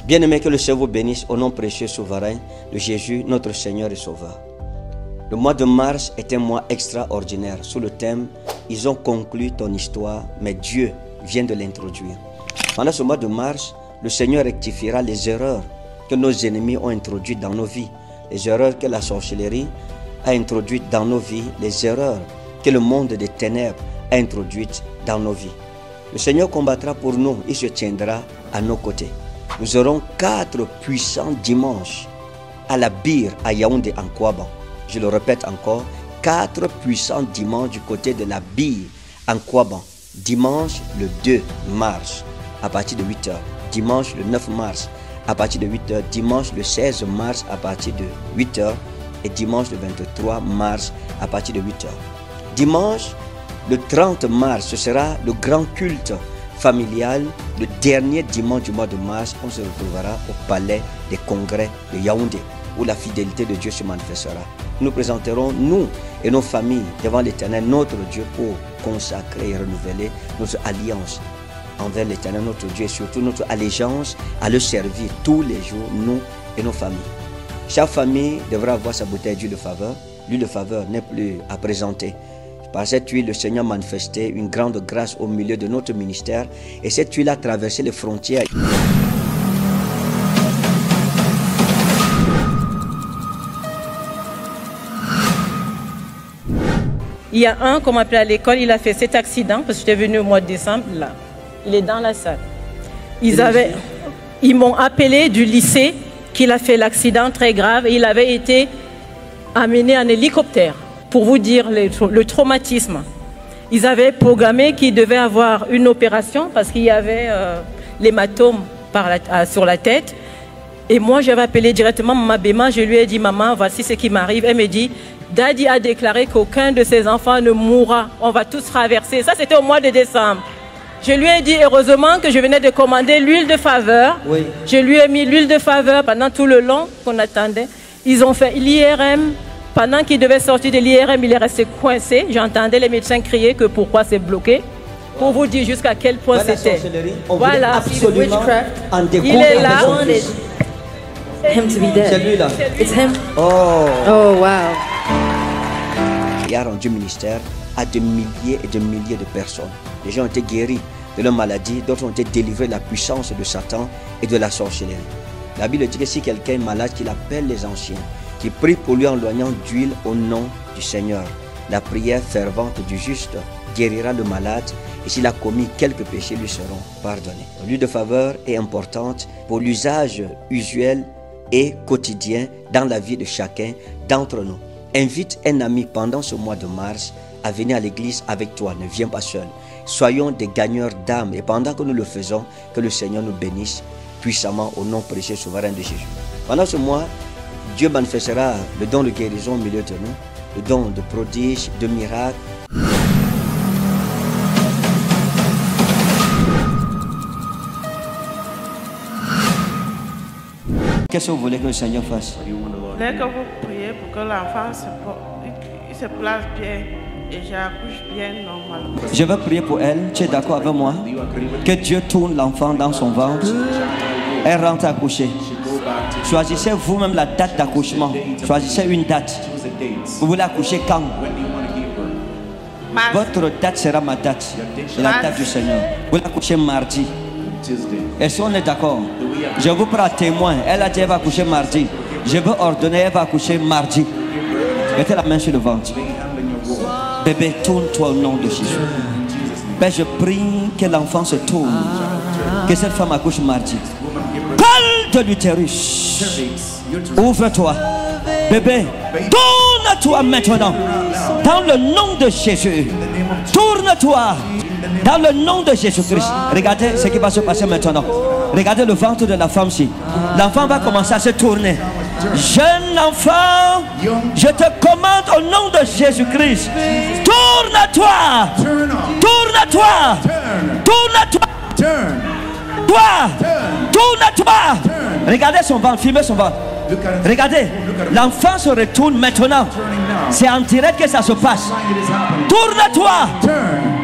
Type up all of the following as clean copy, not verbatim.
Bien-aimé, que le Seigneur vous bénisse au nom précieux souverain de Jésus, notre Seigneur et Sauveur. Le mois de mars est un mois extraordinaire sous le thème « Ils ont conclu ton histoire, mais Dieu vient de l'introduire ». Pendant ce mois de mars, le Seigneur rectifiera les erreurs que nos ennemis ont introduites dans nos vies, les erreurs que la sorcellerie a introduites dans nos vies, les erreurs que le monde des ténèbres a introduites dans nos vies. Le Seigneur combattra pour nous, il se tiendra à nos côtés. Nous aurons 4 puissants dimanches à la Bire, à Yaoundé, en Kouaban. Je le répète encore, 4 puissants dimanches du côté de la Bire, en Kouaban. Dimanche le 2 mars, à partir de 8h. Dimanche le 9 mars, à partir de 8h. Dimanche le 16 mars, à partir de 8h. Et dimanche le 23 mars, à partir de 8h. Dimanche le 30 mars, ce sera le grand culte familial, le dernier dimanche du mois de mars. On se retrouvera au palais des congrès de Yaoundé, où la fidélité de Dieu se manifestera. Nous présenterons, nous et nos familles, devant l'Éternel, notre Dieu, pour consacrer et renouveler notre alliance envers l'Éternel, notre Dieu, et surtout notre allégeance à le servir tous les jours, nous et nos familles. Chaque famille devra avoir sa bouteille d'huile de faveur. L'huile de faveur n'est plus à présenter. Par cette huile, le Seigneur a manifesté une grande grâce au milieu de notre ministère, et cette huile a traversé les frontières. Il y a un qu'on m'a appelé à l'école, il a fait cet accident, parce que j'étais venu au mois de décembre, là. Il est dans la salle. Ils m'ont appelé du lycée qu'il a fait l'accident très grave et il avait été amené en hélicoptère. Pour vous dire le traumatisme. Ils avaient programmé qu'il devait avoir une opération parce qu'il y avait l'hématome sur la tête. Et moi, j'avais appelé directement ma Béma, je lui ai dit, maman, voici ce qui m'arrive. Elle me dit, Daddy a déclaré qu'aucun de ses enfants ne mourra. On va tous traverser. Ça, c'était au mois de décembre. Je lui ai dit, heureusement que je venais de commander l'huile de faveur. Oui. Je lui ai mis l'huile de faveur pendant tout le long qu'on attendait. Ils ont fait l'IRM. Pendant qu'il devait sortir de l'IRM, il est resté coincé. J'entendais les médecins crier que pourquoi c'est bloqué. Pour vous dire jusqu'à quel point c'était. Voilà, absolument. Il est là. Him to be dead. C'est lui là. It's him. Oh. Oh wow. Il a rendu ministère à des milliers et des milliers de personnes. Les gens ont été guéris de leur maladie, d'autres ont été délivrés de la puissance de Satan et de la sorcellerie. La Bible dit que si quelqu'un est malade, qu'il appelle les anciens, qui prie pour lui en loignant d'huile au nom du Seigneur. La prière fervente du juste guérira le malade et s'il a commis quelques péchés, lui seront pardonnés. L'huile de faveur est importante pour l'usage usuel et quotidien dans la vie de chacun d'entre nous. Invite un ami pendant ce mois de mars à venir à l'église avec toi, ne viens pas seul. Soyons des gagneurs d'âme et pendant que nous le faisons, que le Seigneur nous bénisse puissamment au nom précieux souverain de Jésus. Pendant ce mois, Dieu manifestera le don de guérison au milieu de nous, le don de prodiges, de miracles. Qu'est-ce que vous voulez que le Seigneur fasse? Dès que vous priez pour que l'enfant se place bien et j'accouche bien normalement. Je vais prier pour elle. Tu es d'accord avec moi? Que Dieu tourne l'enfant dans son ventre. Elle rentre accoucher. Choisissez vous-même la date d'accouchement. Choisissez une date. Vous voulez accoucher quand? Votre date sera ma date. La date du Seigneur. Vous voulez accoucher mardi. Est-ce qu'on est d'accord? Je vous prends témoin. Elle a dit qu'elle va accoucher mardi. Je veux ordonner, elle va accoucher mardi. Mettez la main sur le ventre. Bébé, tourne-toi au nom de Jésus. Ben, je prie que l'enfant se tourne. Que cette femme accouche mardi. Col de l'utérus. Ouvre-toi. Bébé, tourne-toi maintenant. Dans le nom de Jésus. Tourne-toi. Dans le nom de Jésus-Christ. Regardez ce qui va se passer maintenant. Regardez le ventre de la femme-ci. L'enfant va commencer à se tourner. Jeune enfant, je te commande au nom de Jésus-Christ. Tourne-toi. Tourne-toi. Tourne-toi. Tourne-toi. Regardez son ventre, filmez son ventre. Regardez, l'enfant se retourne maintenant. C'est en direct que ça se passe. Tourne-toi.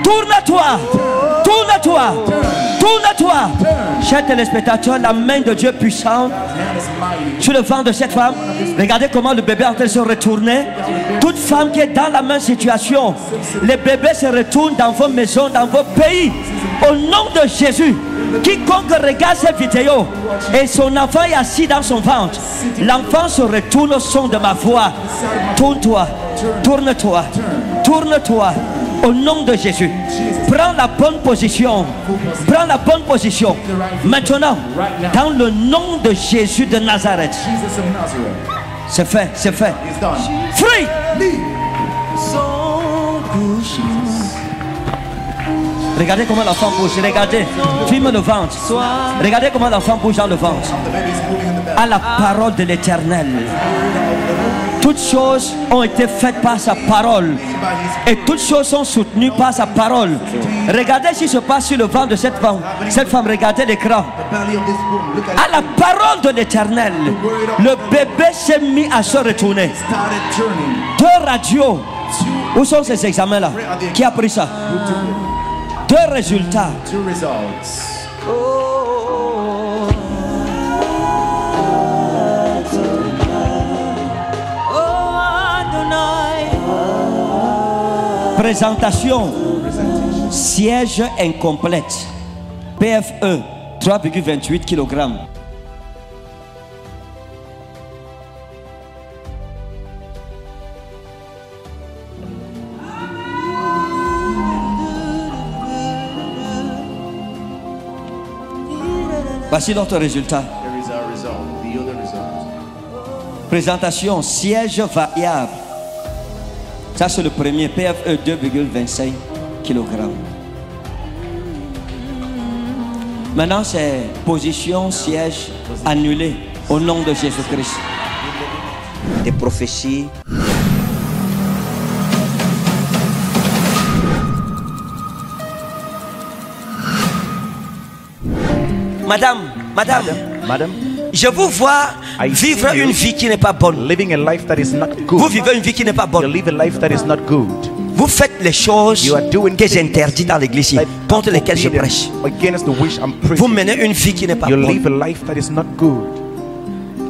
Tourne-toi. Tourne-toi. Tourne-toi. Chers téléspectateurs, la main de Dieu puissante sur le ventre de cette femme. Regardez comment le bébé est en train de se retourner. Toute femme qui est dans la même situation, les bébés se retournent dans vos maisons, dans vos pays. Au nom de Jésus, quiconque regarde cette vidéo et son enfant est assis dans son ventre, l'enfant se retourne au son de ma voix. Tourne-toi, tourne-toi, tourne-toi. Au nom de Jésus, prends la bonne position. Prends la bonne position. Maintenant, dans le nom de Jésus de Nazareth. C'est fait, c'est fait. Free. Regardez comment l'enfant bouge. Regardez. Filme le ventre. Regardez comment l'enfant bouge dans le ventre. À la parole de l'Éternel. Toutes choses ont été faites par sa parole. Et toutes choses sont soutenues par sa parole. Regardez ce qui se passe sur le ventre de cette femme. Cette femme, regardez l'écran. À la parole de l'Éternel, le bébé s'est mis à se retourner. 2 radios. Où sont ces examens-là? Qui a pris ça? 2 résultats. Présentation. Siège incomplète. PFE 3,28 kg. Voici notre résultat. Présentation. Siège variable. Ça c'est le premier, PFE 2,25 kg. Maintenant c'est position, siège annulé au nom de Jésus-Christ. Des prophéties. Madame. Je vous vois vivre une vie qui n'est pas bonne. Living a life that is not good. Vous vivez une vie qui n'est pas You bonne. live a life that is not good. Vous faites les choses You are doing que j'interdis dans l'église, contre lesquelles je prêche. Against the wish I'm Vous preaching. menez une vie qui n'est pas You live bonne. a life that is not good.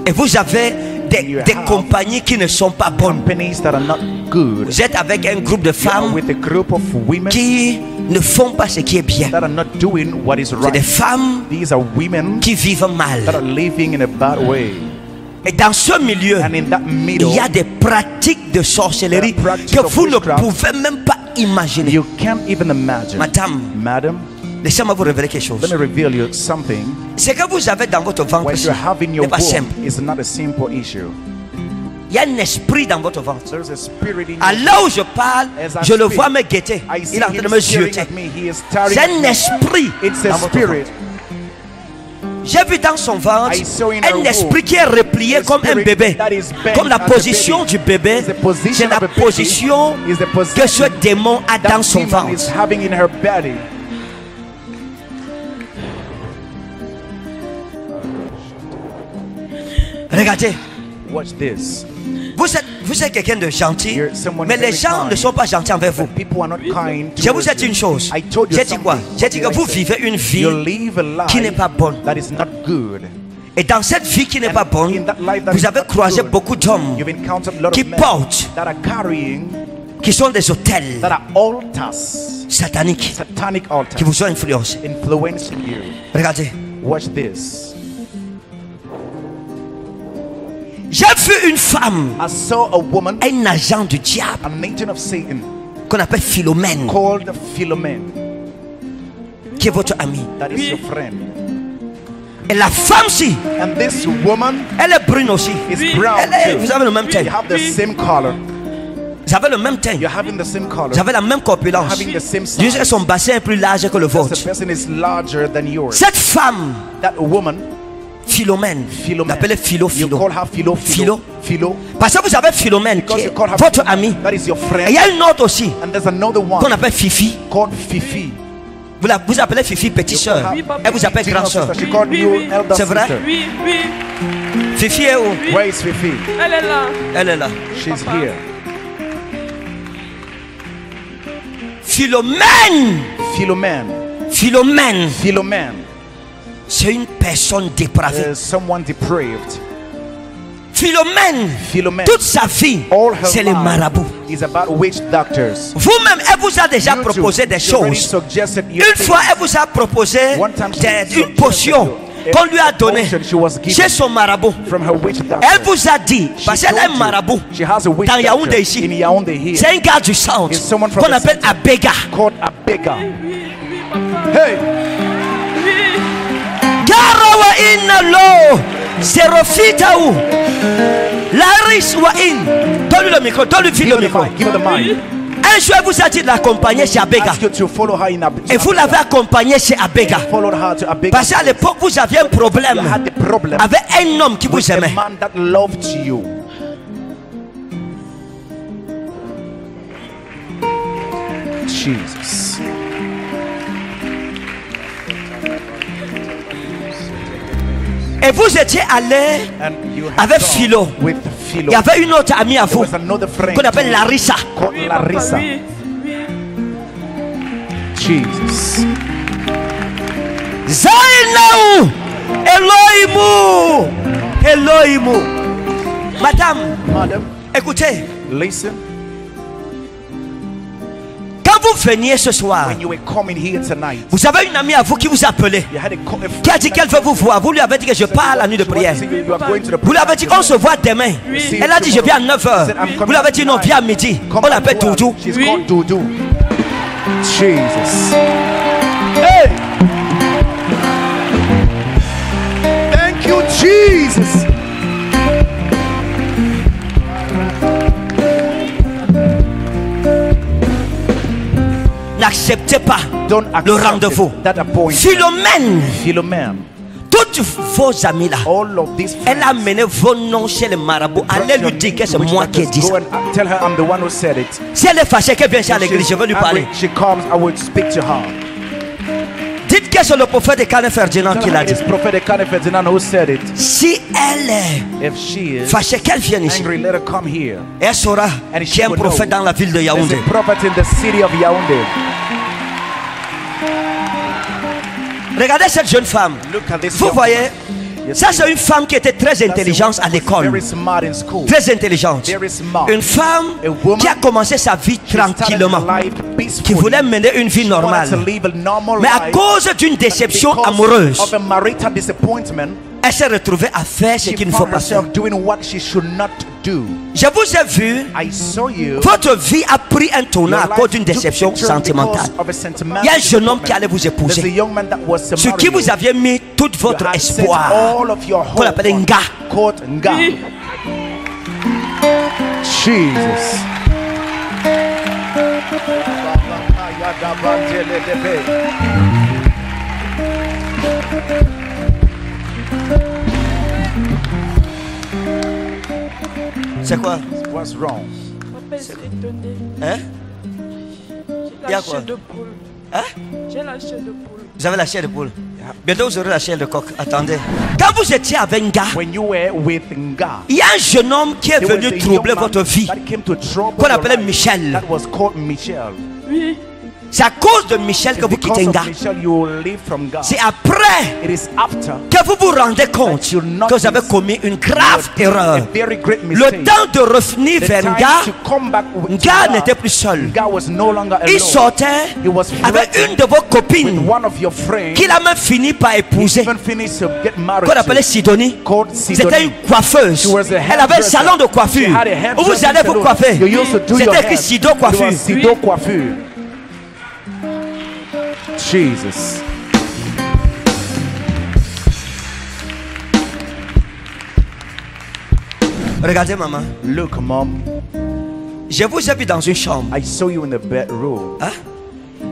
Et vous avez des compagnies qui ne sont pas bonnes. Companies that are not good. Vous êtes avec un groupe de You are femmes with a group of women qui ne font pas ce qui est bien. that are not doing what is C'est des right. femmes These are women qui vivent that mal. are living in a bad way. Et dans ce milieu, And in that middle, il y a des pratiques de sorcellerie There are practices que of vous ne witchcraft. pouvez même pas imaginer. you can't even imagine. Madame, laissez-moi vous révéler quelque chose. Let me reveal you something. Ce que vous avez dans votre ventre What you have in your n'est pas simple. womb is not a simple issue. Il y a un esprit dans votre ventre. There's a spirit in À you. l'heure où je parle, As I je le speak, vois me guetter. I see Il est en train him de me staring jeter. at me. He is staring C'est at un me. esprit It's dans a votre spirit. ventre. J'ai vu dans son ventre I saw in her un womb esprit qui est replié a comme un spirit bébé. that is bent Comme la as a position baby. du bébé, It's the position c'est la of a baby. position Is the position que ce démon a that dans son demon ventre. is having in her body. Regardez, Watch this. vous êtes quelqu'un de gentil, You're someone mais les very gens kind. ne sont pas gentils envers vous. People are not kind. Je vous ai towards dit une you. chose. I told you J'ai dit quoi? something. J'ai dit que What did vous I say? vivez une vie You live a life qui n'est pas bonne. that is not good. Et dans cette vie qui n'est And pas bonne, in that life that vous is avez not croisé good, beaucoup d'hommes You've encountered a lot qui of men portent, that are carrying, qui sont des hôtels that are altars, sataniques satanic altars, qui vous ont influencé. influencing you. Regardez. Watch this. J'ai vu une femme, I saw a woman, un agent du diable, an agent of Satan, qu'on appelle Philomène, called Philomene, qui est votre amie. that is your friend. Et la femme-ci, And this woman elle est brune aussi. is brown too. Vous avez le même You teint. have the same color. Vous avez le même teint. You're having the same color. Vous avez la même corpulence. Having the same size. Juste que son bassin est plus large que le Because vôtre. the person is larger than yours. Cette femme, That woman, Philomène, Philomene, l'appelez Philo. you call her Philo. Philo. Philo. Parce que vous avez Philomène qui Because est you call her votre Philo, amie. that is your Et il friend. y a une autre aussi And there's another qu'on one appelle Fifi. called Fifi. Vous appelez Fifi petite You call soeur. her Elle vous appelle junior grande soeur. sister. She called you elder C'est vrai? sister. Oui, oui, Fifi est où? Where is Fifi? elle est là. Elle est là. She's here. Philomène. Philomene. Philomène, Philomene c'est une personne dépravée. is someone depraved. Philomène, Philomene, toute sa vie, all her c'est les life marabouts. is about witch doctors. Vous-même, elle vous a déjà You proposé too, des she already choses. suggested you Une things. fois, elle vous a proposé One time she une potion qu'on lui a donnée potion she was given chez son marabout. from her witch doctor. Elle vous a dit, parce qu'elle est un marabout She has a witch dans Yaoundé doctor ici. in Yaoundé here. C'est un gars du centre It's someone from qu'on the appelle center. Abega. Called Abega. Hey, Garawa in lo Serofita ou Laris wa in. Donne-lui le micro, donne-lui give le her the micro. mic. Give her the mic. Un jour, elle vous a dit de l'accompagner chez Abega. Ask you to follow her in Et vous l'avez accompagné chez Abega. Followed her to Abega. Parce qu'à l'époque, vous aviez un problème You had the problem avec un homme qui with vous a aimait. man that loved you. Jesus. Et vous étiez allé And you had avec gone Philo. with Philo. Il y avait une autre amie à There vous was another friend qu'on appelle Larissa. called Larissa. Jesus. Zainaou Elohimu Elohimu. Madame, Madam, écoutez, listen. quand vous veniez ce soir, When you were coming here tonight, vous avez une amie à vous qui vous appelait, you had a qui a dit qu'elle veut vous voir. Vous lui avez dit que je pars la nuit de prière. Vous lui avez dit qu'on se voit demain. Elle a dit je viens à 9h. Vous lui avez dit non, viens à midi. On l'appelle Doudou. She's called Doudou. Jesus. Hey! Thank you, Jesus. N'acceptez pas Don't le accept rendez-vous. that appointment. Philomène, Philomene, toutes vos amies là, all of these elle a mené vos noms chez les marabouts. Allez lui dire que c'est moi qui ai dit ça. Go and tell her I'm the one who said it. Si elle est fâchée, qu'elle vienne à l'église, je veux lui parler. She comes, I will speak to her. Dites que c'est le prophète de Kane Ferdinand qui Tell l'a her dit. it's Prophet Kane Ferdinand who said it. Si elle est If she is fâchée, qu'elle vienne ici. angry, let her come here. Elle saura And qu'il y a un she will prophète know dans la ville de there's Yaoundé. a prophet in the city of Yaoundé. Regardez cette jeune femme. Look at this Vous young voyez, woman. ça c'est une femme qui était très That's a intelligente à woman who was l'école. very smart in school. Très intelligente. Very smart. Une femme A woman qui a commencé sa vie She started tranquillement. her life peacefully. Qui voulait mener une vie She wanted to normale. live a normal Mais à life. cause d'une déception Because amoureuse, of a marital disappointment, elle s'est retrouvée à faire ce she qu'il ne faut found pas faire. herself doing what she should not do. Je vous ai vu, I saw you. votre vie a pris un tournant à Your cause life d'une took déception a turn sentimentale. because of a sentimental Il y a un jeune homme qui disappointment. allait vous There's a épouser, young man that was to sur marry qui you. vous aviez mis tout You votre had set espoir, all of your qu'on hope appelle on, Nga. called Nga. Jesus. C'est quoi? What's wrong? Papa est étonné. Hein? J'ai Il y a la quoi? chair de poule. Hein? J'ai la chair de poule. Vous avez la chair de poule. Bientôt vous aurez la chair de coq. Attendez. Quand vous étiez avec Nga, When you were with Nga, il y a un jeune homme qui est there was venu a troubler young man votre vie, that came to trouble qu'on your appelait life. Michel. That was called Michel. Oui. C'est à cause de Michel que vous Because quittez of Nga. Michel, you live from God. C'est après It is after que vous vous rendez compte that you que vous avez notice commis une grave a erreur. very great Le mistake. temps de revenir The vers time Nga, to come back with Nga Nga, n'était plus seul. Nga was no longer alone. Il sortait He was avec flirting une de vos with copines one of your friends. qu'il a même fini par He épouser, even finished to get married qu'on appelait to. Sidonie. Called C'était Sidonie. une coiffeuse. She was a Elle avait un hairdresser. salon de She coiffure had a où vous hairdressing allez vous salon. coiffer. You used to do your C'était écrit hair. Sido It was coiffure. Sido coiffure. Jesus. Regardez maman, Look, Mom, je vous ai vu dans une chambre. I saw you in the bedroom. Hein?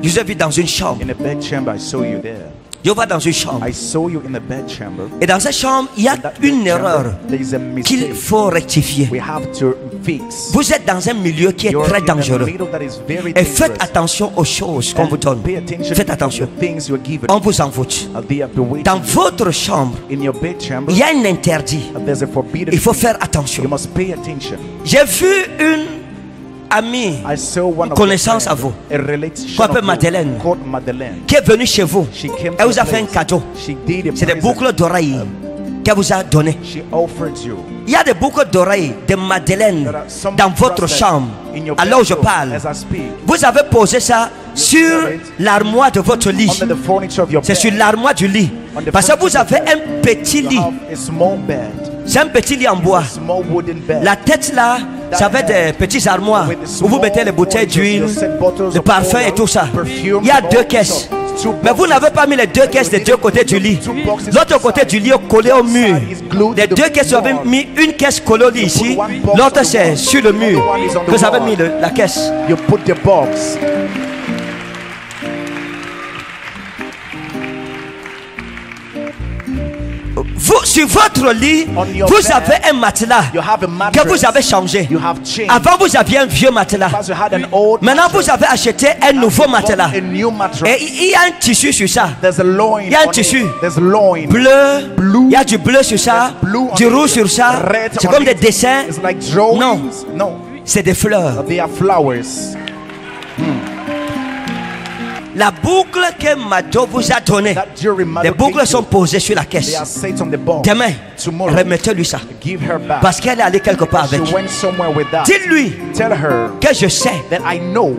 Je vous ai vu dans une chambre. In the bedchamber, I saw you there. Je vois dans une chambre. I saw you in the bedchamber. Et dans cette chambre, il y a In that une bedchamber, erreur there is a qu'il mistake faut rectifier. we have to fix. Vous êtes dans un milieu qui est You're très in a dangereux. middle that is very Et faites dangerous. attention aux choses qu'on And vous donne. pay attention Faites to attention. the things you're given. On vous envoûte. They have been waiting Dans votre chambre, in your bedchamber. il y a un interdit. There's a forbidden Il faut thing. faire attention. You must pay attention. J'ai vu une amie, I saw one une of connaissance your à vous, friends, a relation qu'on appelle of you, Madeleine, called Madeleine. qui est venue chez vous. She came Elle to vous a the fait un place. cadeau. She did a C'est des present. boucles d'oreilles qu'elle vous a donné. She offered you. Il y a des boucles d'oreilles de Madeleine There are some dans votre bracelets chambre. in your Alors je bedroom parle. as I speak. Vous avez posé ça sur l'armoire de votre lit. Under the furniture of your C'est bed. sur l'armoire du lit. Parce que vous avez un petit You lit. have a small bed. C'est un petit lit en bois. A small wooden bed. La tête là, ça fait des petits armoires With the où vous mettez les small bouteilles furniture, d'huile, you set bottles de of parfum oil, et tout ça. perfume, Il y a and deux all caisses. sorts. Two Mais vous boxes. n'avez pas mis les deux caisses des deux côtés du lit. L'autre côté du lit est collé au mur. Les deux caisses, vous avez mis une caisse collée au lit ici. L'autre c'est sur le mur. Vous avez mis la caisse. You put the box. Vous, sur votre lit, On your vous bed, avez un matelas You have a mattress. que vous avez changé. You have changed. Avant, vous aviez un vieux matelas. Because you had an old Maintenant, mattress. vous avez acheté un nouveau matelas. A new mattress. Et il y a un tissu sur ça. There's a loin. Il y a un on tissu. it. There's loin. Bleu. Blue. Il y a du bleu sur ça. There's blue on Du it. rouge sur ça. Red C'est on comme des it. dessins. It's like drawings. Non. No. C'est des fleurs. They are flowers. La boucle que Mado vous a donnée, That jewelry Mado les boucles gave sont you, posées sur la They caisse. are set on the box. Demain, Tomorrow, remettez-lui ça. give her back. Parce qu'elle est allée quelque part avec. She went somewhere with that. Dites-lui Tell her que je sais that I know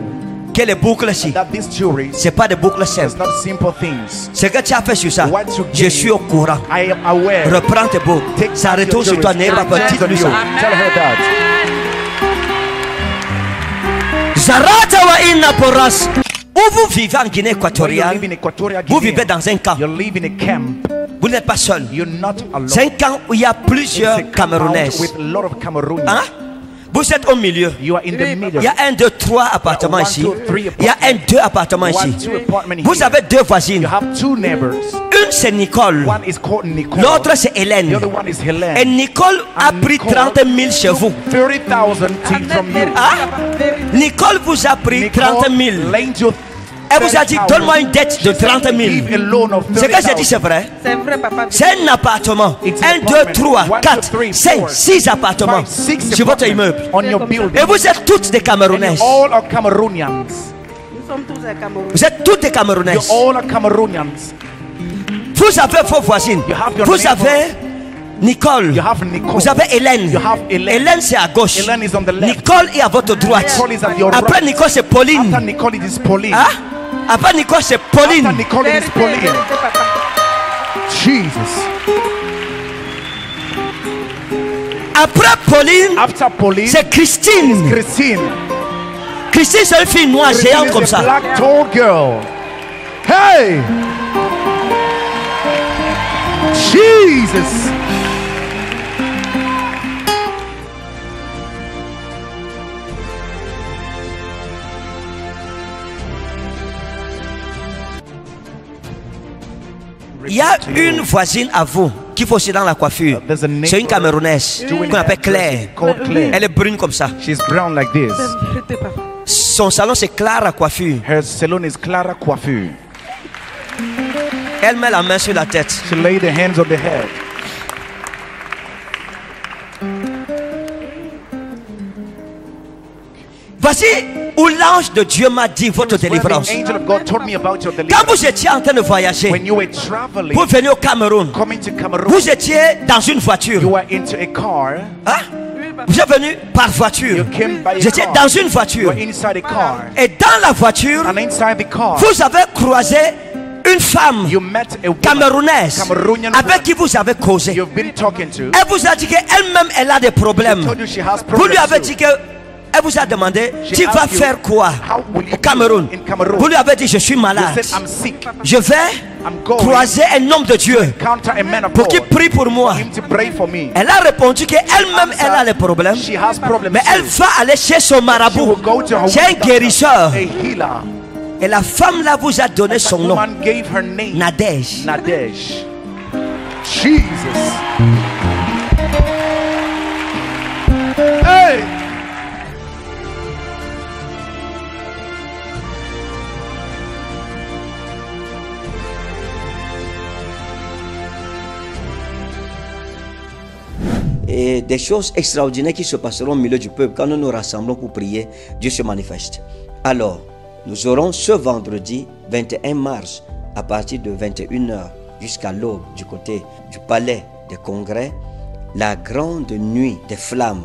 que les boucles-ci, that this jewelry ce n'est pas des boucles is simples. not simple things. Ce que tu as fait sur ça, What you je gave, suis au courant. I am aware. Reprends tes boucles. Take Ça back your retourne sur toi. jewelry. N'ayez pas peur. It returns Dites-lui on ça. you. Tell her that. Zarata wa inna poras. Où vous vivez en Guinée When you équatoriale, live in Equatorial vous Guinea, vivez dans un camp. you live in a camp. Vous n'êtes pas seul. You're not alone. C'est un camp où il y a It's a plusieurs camp Camerounaises. with a lot of Cameroonians. Hein? Vous êtes au milieu. You are in the middle. Il y a 1, 2, 3 appartements One, ici. two, three Il y a 1, 2 appartements ici. One, two apartments Vous here. avez deux voisines. You have two neighbors. Une c'est Nicole. One is called Nicole. L'autre c'est The Hélène. other one is Helen. Et Nicole a And pris Nicole 30 000 chez vous. 30,000 tips from you. Hein? Nicole vous a pris 30 000. lent you Elle vous a dit, donne-moi une dette de 30 000. give a loan of Ce que j'ai dit, c'est 30,000. vrai. C'est vrai, papa. C'est un appartement. It's an 1, 2, apartment. 3, One, 4, two, three, 5, four, 6 appartements 5, 6 sur votre immeuble. on your building. Et vous êtes toutes des And Camerounaises. you all are Cameroonians. Nous sommes tous des Camerounais. Vous êtes toutes des You Camerounaises. all are Cameroonians. Vous avez vos voisines. You have your Vous neighbor. avez Nicole. You have Nicole. Vous avez Hélène. You have Hélène. Hélène, c'est à gauche. Hélène is on the left. Nicole est à votre droite. Nicole is at your Après right. Nicole, c'est Pauline. After Nicole, it is Pauline. Hein? Après Nicole, c'est Pauline. After Nicole, it is Pauline. Jesus. Après Pauline, After Pauline, c'est Christine. Christine. Christine, c'est une fille noire Christine géante is comme a ça. black tall girl. Hey! Jesus! Il y a une voisine à vous qui fait aussi dans la coiffure. There's a neighbor C'est une Camerounaise doing qu'on appelle Claire. hairdressing called Claire. Elle est brune comme ça. She's brown like this. Son salon, c'est Clara Coiffure. Her salon is Clara Coiffure. Elle met la main sur la tête. She laid the hands on the head. Voici où l'ange de Dieu m'a dit votre Where délivrance. the angel of God told me about your Quand deliverance. vous étiez en train de voyager When you were traveling, pour venir au Cameroun, coming to Cameroon, vous étiez dans une you voiture. were into a car. Hein? Vous êtes venu par voiture. You came by a J'étais car. dans une You voiture. were inside a car. Et dans la voiture, And inside the car, vous avez croisé une femme you met a woman, camerounaise Cameroonian avec woman qui vous avez causé. you've been talking to. Elle vous a dit qu'elle-même, elle a des problèmes. Told you she has Vous lui problems avez too. dit que elle vous a demandé, She tu vas asked you, faire quoi how will you au Cameroun? do in Cameroon? Vous lui avez dit, je suis You malade. said, I'm sick. Je vais I'm going croiser un homme de Dieu Counter a man of pour God qu'il prie pour moi. for him to pray for me. Elle a répondu qu'elle-même, elle a les problèmes. She has problems Mais elle too. va aller chez son She marabout. will go to her C'est un doctor, guérisseur. a healer. Et la femme là vous a donné That son nom. woman gave her name Nadège. Nadej. Jesus. Hey. et des choses extraordinaires qui se passeront au milieu du peuple. Quand nous nous rassemblons pour prier, Dieu se manifeste. Alors, nous aurons ce vendredi 21 mars à partir de 21h jusqu'à l'aube du côté du palais des congrès, la grande nuit des flammes.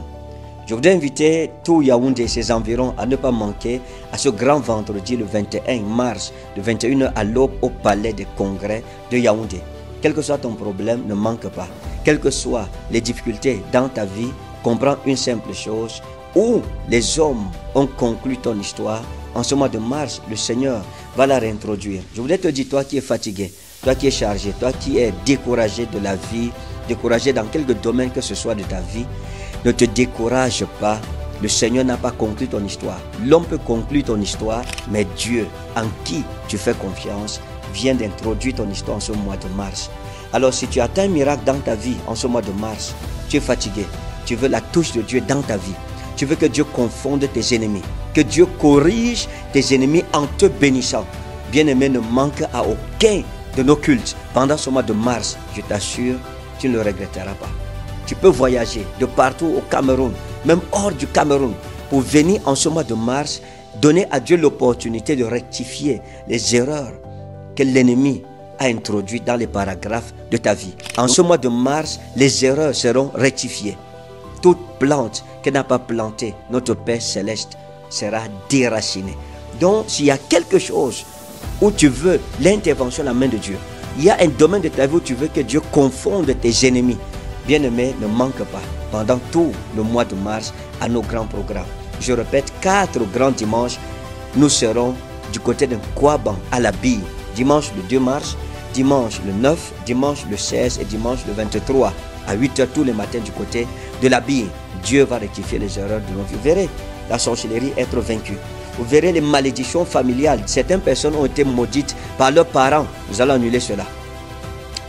Je voudrais inviter tout Yaoundé et ses environs à ne pas manquer à ce grand vendredi le 21 mars de 21h à l'aube au palais des congrès de Yaoundé. Quel que soit ton problème, ne manque pas. Quelles que soient les difficultés dans ta vie, comprends une simple chose, où les hommes ont conclu ton histoire, en ce mois de mars, le Seigneur va la réintroduire. Je voudrais te dire, toi qui es fatigué, toi qui es chargé, toi qui es découragé de la vie, découragé dans quelque domaine que ce soit de ta vie, ne te décourage pas. Le Seigneur n'a pas conclu ton histoire. L'homme peut conclure ton histoire, mais Dieu, en qui tu fais confiance, vient d'introduire ton histoire en ce mois de mars. Alors si tu attends un miracle dans ta vie en ce mois de mars, tu es fatigué, tu veux la touche de Dieu dans ta vie, tu veux que Dieu confonde tes ennemis, que Dieu corrige tes ennemis en te bénissant. Bien-aimé, ne manque à aucun de nos cultes. Pendant ce mois de mars, je t'assure, tu ne le regretteras pas. Tu peux voyager de partout au Cameroun, même hors du Cameroun, pour venir en ce mois de mars, donner à Dieu l'opportunité de rectifier les erreurs que l'ennemi a introduites dans les paragraphes de ta vie. En ce mois de mars, les erreurs seront rectifiées. Toute plante que n'a pas plantée notre Père Céleste sera déracinée. Donc, s'il y a quelque chose où tu veux l'intervention, la main de Dieu, il y a un domaine de ta vie où tu veux que Dieu confonde tes ennemis, bien-aimé, ne manque pas pendant tout le mois de mars à nos grands programmes. Je répète, 4 grands dimanches, nous serons du côté de Kouaban à la Bille. Dimanche le 2 mars, dimanche le 9, dimanche le 16 et dimanche le 23 à 8h tous les matins du côté de la Bille. Dieu va rectifier les erreurs de nos vies. Vous verrez la sorcellerie être vaincue. Vous verrez les malédictions familiales. Certaines personnes ont été maudites par leurs parents. Nous allons annuler cela.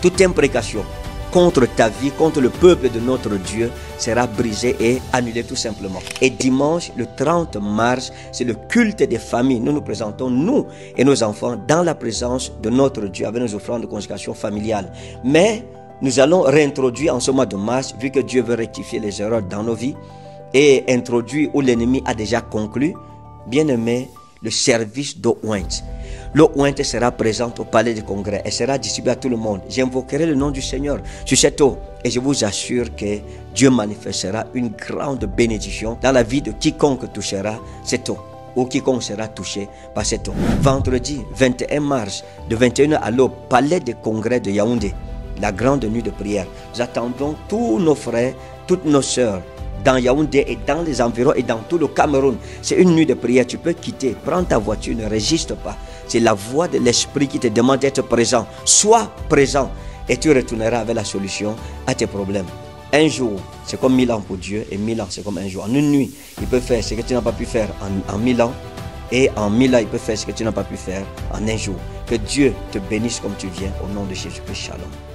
Toute imprécation contre ta vie, contre le peuple de notre Dieu sera brisée et annulée tout simplement. Et dimanche, le 30 mars, c'est le culte des familles. Nous nous présentons, nous et nos enfants, dans la présence de notre Dieu avec nos offrandes de consécration familiale. Mais nous allons réintroduire en ce mois de mars, vu que Dieu veut rectifier les erreurs dans nos vies, et introduire où l'ennemi a déjà conclu, bien-aimé, le service d'eau ointe. L'eau ointe sera présente au palais du congrès. Elle sera distribuée à tout le monde. J'invoquerai le nom du Seigneur sur cette eau. Et je vous assure que Dieu manifestera une grande bénédiction dans la vie de quiconque touchera cette eau, ou quiconque sera touché par cette eau. Vendredi 21 mars, de 21h à l'aube, palais des congrès de Yaoundé, la grande nuit de prière. Nous attendons tous nos frères, toutes nos sœurs, dans Yaoundé et dans les environs et dans tout le Cameroun. C'est une nuit de prière. Tu peux quitter, prends ta voiture, ne résiste pas. C'est la voix de l'Esprit qui te demande d'être présent. Sois présent et tu retourneras avec la solution à tes problèmes. Un jour, c'est comme 1000 ans pour Dieu et 1000 ans, c'est comme un jour. En une nuit, il peut faire ce que tu n'as pas pu faire en 1000 ans. Et en 1000 ans, il peut faire ce que tu n'as pas pu faire en un jour. Que Dieu te bénisse comme tu viens. Au nom de Jésus-Christ, shalom.